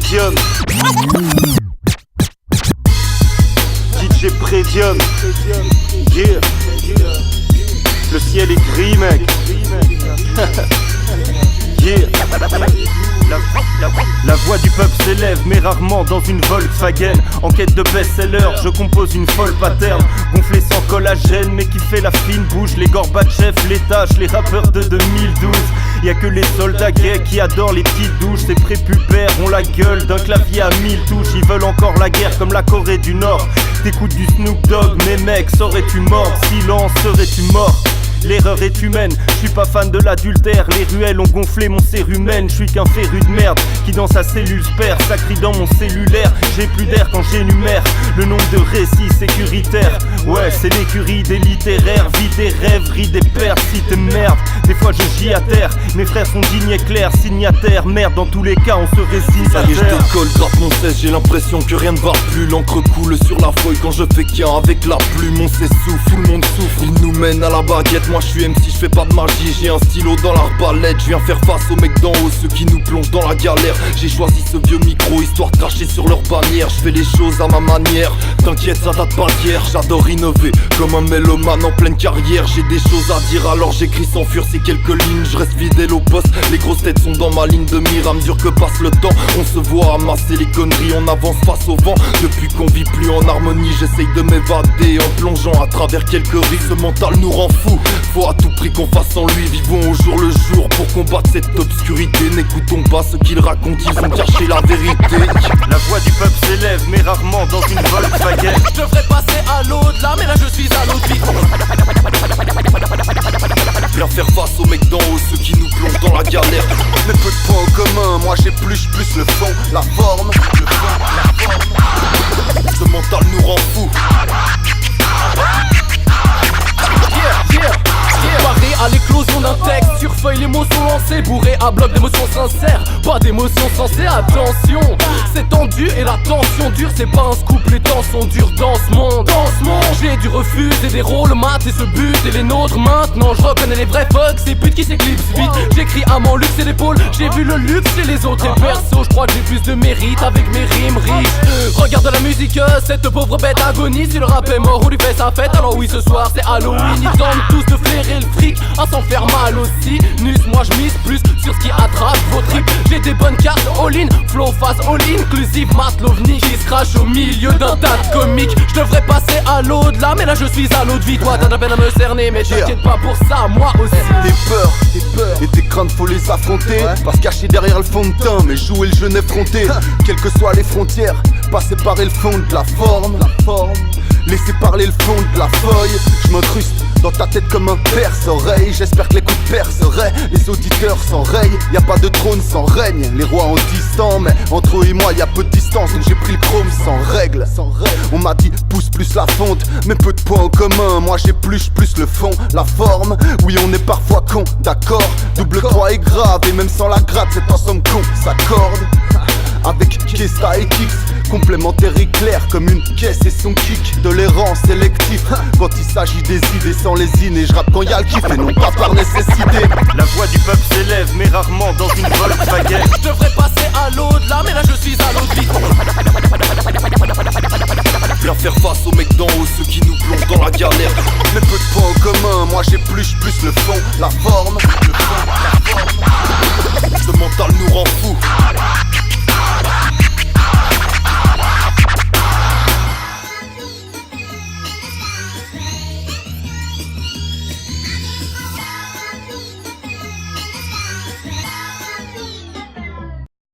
Prédium. DJ Prédium. Yeah. Le ciel est gris, mec. Yeah. La voix du peuple s'élève, mais rarement dans une Volkswagen. En quête de best-seller, je compose une folle pattern. Gonflé sans collagène, mais qui fait la fine bouche. Les Gorbatchev, les tâches, les rappeurs de 2012. Y'a que les soldats gays qui adorent les petites douches. Ces prépubères ont la gueule d'un clavier à 1000 touches. Ils veulent encore la guerre comme la Corée du Nord. T'écoutes du Snoop Dogg, mais mec, serais-tu mort? Silence, serais-tu mort? L'erreur est humaine, je suis pas fan de l'adultère. Les ruelles ont gonflé mon cérumen. Je suis qu'un féru de merde qui dans sa cellule se perd. Ça crie dans mon cellulaire, j'ai plus d'air quand j'énumère le nombre de récits sécuritaires. Ouais, c'est l'écurie des littéraires. Vie des rêveries, des pertes, si t'es merde. Des fois je gis à terre, mes frères sont dignes et clairs. Signataires, merde, dans tous les cas on se résigne à ça y est, je terre. décolle, gratte mon cesse, j'ai l'impression que rien ne va plus. L'encre coule sur la feuille quand je fais qu'un avec la plume. On s'essouffle, tout le monde souffre, il nous mène à la baguette. Moi je suis MC, je fais pas de magie, j'ai un stylo dans l'arbalète. Je viens faire face aux mecs d'en haut, ceux qui nous plongent dans la galère. J'ai choisi ce vieux micro, histoire de cracher sur leur bannière. Je fais les choses à ma manière, t'inquiète ça date pas d'hier. J'adore innover, comme un mélomane en pleine carrière. J'ai des choses à dire alors j'écris sans fuir ces quelques lignes. Je reste fidèle au poste, les grosses têtes sont dans ma ligne de mire. À mesure que passe le temps, on se voit amasser les conneries. On avance face au vent, depuis qu'on vit plus en harmonie. J'essaye de m'évader en plongeant à travers quelques risques. Ce mental nous rend fous, faut à tout prix qu'on fasse sans lui. Vivons au jour le jour pour combattre cette obscurité. N'écoutons pas ce qu'ils racontent, ils ont caché la vérité. La voix du peuple s'élève, mais rarement dans une Volkswagen. Je devrais passer à l'au-delà, mais là je suis à l'autre vie. Viens faire face aux mecs d'en haut, ceux qui nous plongent dans la galère. Mais peu de points en commun, moi j'ai plus le fond, la forme. Ce mental nous rend fous. Paré à l'éclosion d'un texte, sur feuille les mots sont lancés, bourré à bloc d'émotions sincères, pas d'émotions sensées, attention. C'est tendu et la tension dure, c'est pas un scoop, les temps sont durs dans ce monde. J'ai dû refuser des rôles mat et ce but et les nôtres. Maintenant je reconnais les vrais fucks, ces putes qui s'éclipsent vite. J'écris à mon luxe et l'épaule, j'ai vu le luxe chez les autres. Et perso je crois que j'ai plus de mérite avec mes rimes riches. Regarde la musique, cette pauvre bête agonise. Si le rap est mort, on lui fait sa fête. Alors oui ce soir c'est Halloween, ils tentent tous de flairer le fric à s'en faire mal aussi. Nus, moi je mise plus sur ce qui attrape vos tripes. J'ai des bonnes cartes all-in, flow face all-in, inclusive Maslovni qui se crache au milieu d'un tas de comiques. Je devrais passer à l'au-delà, mais là je suis à l'autre vie. Toi t'as de la peine à me cerner, mais t'inquiète pas pour ça, moi aussi. Tes peurs et tes craintes faut les affronter. Pas se cacher derrière le fond de teint, mais jouer le jeu effronté. Quelles que soient les frontières, pas séparer le fond de la forme. Laisser parler le fond de la feuille. Je m'incruste dans ta tête comme un perce-oreille. J'espère que les coups de perceraient, les auditeurs s'enrayent. Y'a pas de trône sans règne, les rois en distant. Mais entre eux et moi y'a peu de distance, donc j'ai pris le chrome sans règle. On m'a dit pousse plus la fonte, mais peu de points en commun. Moi j'ai plus le fond, la forme. Oui on est parfois con, d'accord. Double croix est grave et même sans la gratte cette ensemble con s'accorde. Avec Kesta et Kix, complémentaire et clair comme une caisse et son kick. De l'errant sélectif, quand il s'agit des idées sans lésine. Et je rappe quand y'a le kiff et non pas par nécessité. La voix du peuple s'élève, mais rarement dans une Volkswagen. Je devrais passer à l'au-delà, mais là je suis à l'autre vie. Viens faire face aux mecs d'en haut, ceux qui nous plongent dans la galère. Mais peu de points en commun, moi j'ai plus le fond, la forme. Ce mental nous rend fous.